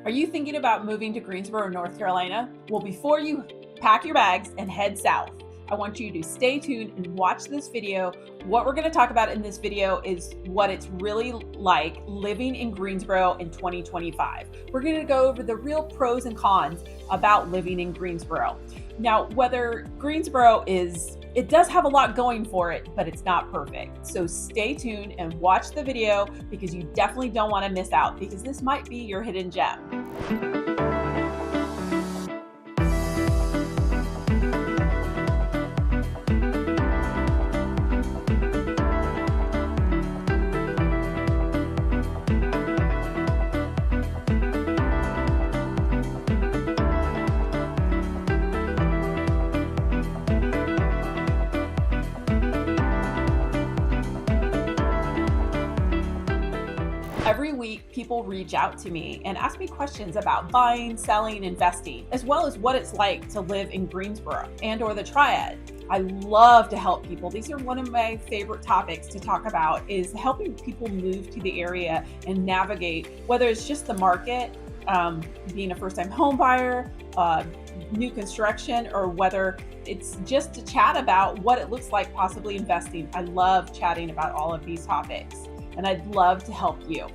Are you thinking about moving to Greensboro, North Carolina? Well, before you pack your bags and head south, I want you to stay tuned and watch this video. What we're going to talk about in this video is what it's really like living in Greensboro in 2025. We're going to go over the real pros and cons about living in Greensboro. Now, whether Greensboro it does have a lot going for it, but it's not perfect. So stay tuned and watch the video because you definitely don't want to miss out, because this might be your hidden gem. Every week, people reach out to me and ask me questions about buying, selling, investing, as well as what it's like to live in Greensboro and/or the Triad. I love to help people. These are one of my favorite topics to talk about, is helping people move to the area and navigate, whether it's just the market, being a first-time home buyer, new construction, or whether it's just to chat about what it looks like possibly investing. I love chatting about all of these topics, and I'd love to help you.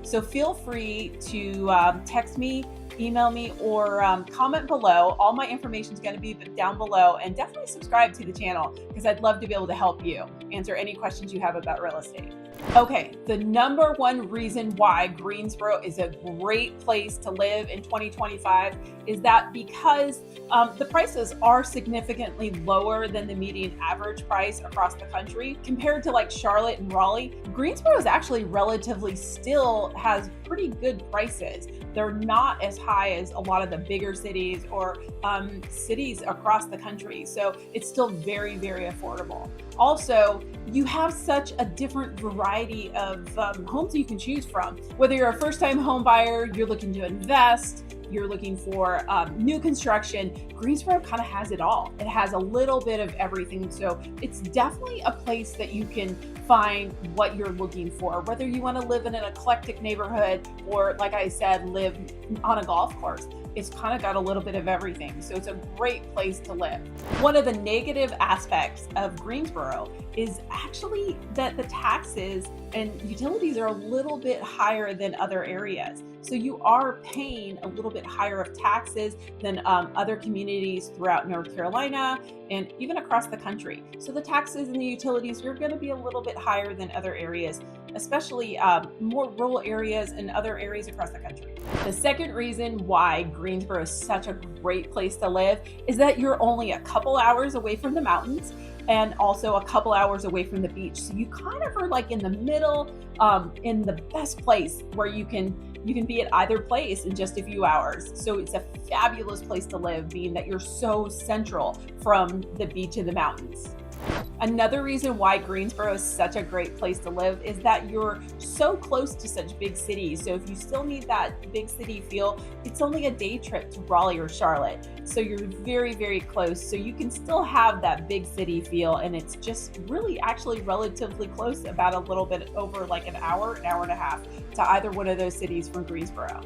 So feel free to text me, email me, or comment below. All my information is going to be down below, and definitely subscribe to the channel because I'd love to be able to help you answer any questions you have about real estate. Okay, the number one reason why Greensboro is a great place to live in 2025 is that because the prices are significantly lower than the median average price across the country. Compared to like Charlotte and Raleigh, Greensboro is actually relatively still has pretty good prices. They're not as high as a lot of the bigger cities or cities across the country. So it's still very, very affordable. Also, you have such a different variety of homes you can choose from. Whether you're a first-time home buyer, you're looking to invest, you're looking for new construction, Greensboro kind of has it all. It has a little bit of everything. So it's definitely a place that you can find what you're looking for, whether you want to live in an eclectic neighborhood or, like I said, live on a golf course. It's kind of got a little bit of everything. So it's a great place to live. One of the negative aspects of Greensboro is actually that the taxes and utilities are a little bit higher than other areas. So you are paying a little bit higher of taxes than other communities throughout North Carolina and even across the country. So the taxes and the utilities are going to be a little bit higher than other areas, especially more rural areas and other areas across the country. The second reason why Greensboro is such a great place to live is that you're only a couple hours away from the mountains and also a couple hours away from the beach. So you kind of are like in the middle, in the best place where you can be at either place in just a few hours. So it's a fabulous place to live, being that you're so central from the beach and the mountains. Another reason why Greensboro is such a great place to live is that you're so close to such big cities. So if you still need that big city feel, it's only a day trip to Raleigh or Charlotte. So you're very, very close. So you can still have that big city feel, and it's just really actually relatively close, about a little bit over like an hour and a half to either one of those cities from Greensboro.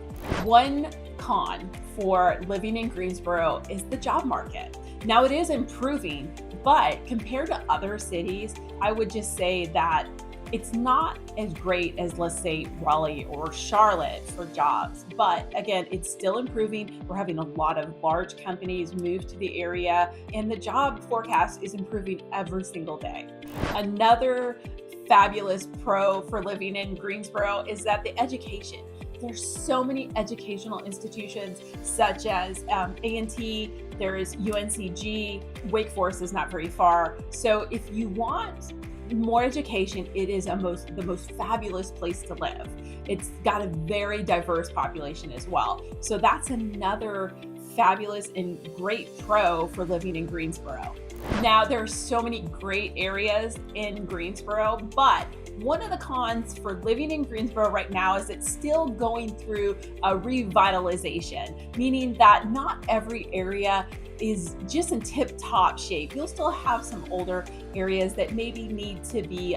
One con for living in Greensboro is the job market. Now it is improving, but compared to other cities, I would just say that it's not as great as, let's say, Raleigh or Charlotte for jobs. But again, it's still improving. We're having a lot of large companies move to the area, and the job forecast is improving every single day. Another fabulous pro for living in Greensboro is that the education. There's so many educational institutions such as A&T, there is UNCG, Wake Forest is not very far. So if you want more education, it is the most fabulous place to live. It's got a very diverse population as well. So that's another fabulous and great pro for living in Greensboro. Now, there are so many great areas in Greensboro, but one of the cons for living in Greensboro right now is it's still going through a revitalization, meaning that not every area is just in tip-top shape. You'll still have some older areas that maybe need to be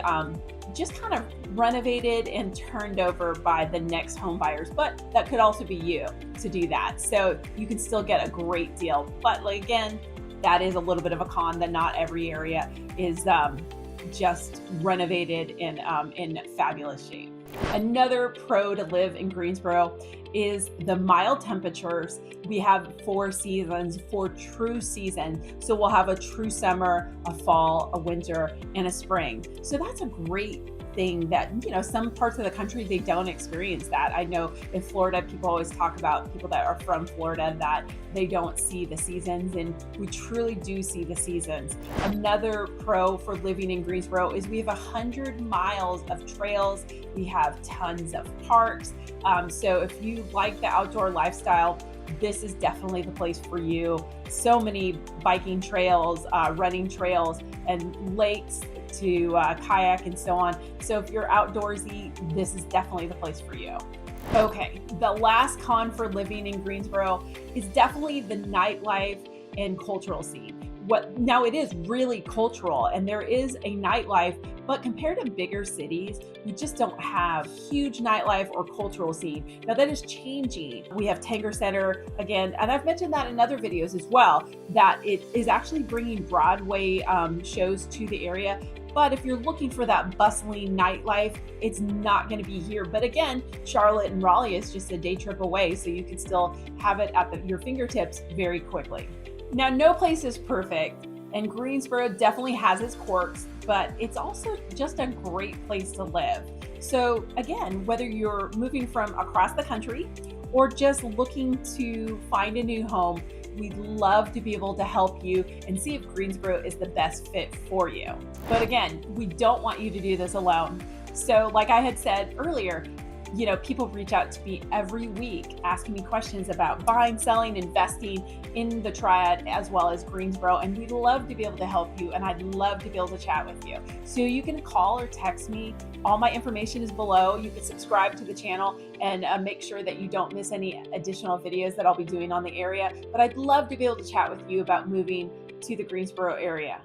just kind of renovated and turned over by the next home buyers, but that could also be you to do that. So you can still get a great deal. But like, again, that is a little bit of a con that not every area is just renovated in fabulous shape. Another pro to live in Greensboro is the mild temperatures. We have 4 seasons, 4 true seasons. So we'll have a true summer, a fall, a winter, and a spring. So that's a great thing that, some parts of the country, they don't experience that. I know in Florida, people always talk about people that are from Florida that they don't see the seasons, and we truly do see the seasons. Another pro for living in Greensboro is we have 100 miles of trails. We have tons of parks. So if you like the outdoor lifestyle, this is definitely the place for you. So many biking trails, running trails, and lakes to kayak and so on. So if you're outdoorsy, this is definitely the place for you. Okay, the last con for living in Greensboro is definitely the nightlife and cultural scene. Now it is really cultural and there is a nightlife, but compared to bigger cities, we just don't have huge nightlife or cultural scene. Now that is changing. We have Tanger Center again, and I've mentioned that in other videos as well, that it is actually bringing Broadway shows to the area. But if you're looking for that bustling nightlife, it's not going to be here. But again, Charlotte and Raleigh is just a day trip away, so you can still have it at your fingertips very quickly. Now, no place is perfect, and Greensboro definitely has its quirks, but it's also just a great place to live. So again, whether you're moving from across the country or just looking to find a new home, we'd love to be able to help you and see if Greensboro is the best fit for you. But again, we don't want you to do this alone. So like I had said earlier, people reach out to me every week asking me questions about buying, selling, investing in the Triad as well as Greensboro. And we'd love to be able to help you, and I'd love to be able to chat with you. So you can call or text me. All my information is below. You can subscribe to the channel and make sure that you don't miss any additional videos that I'll be doing on the area. But I'd love to be able to chat with you about moving to the Greensboro area.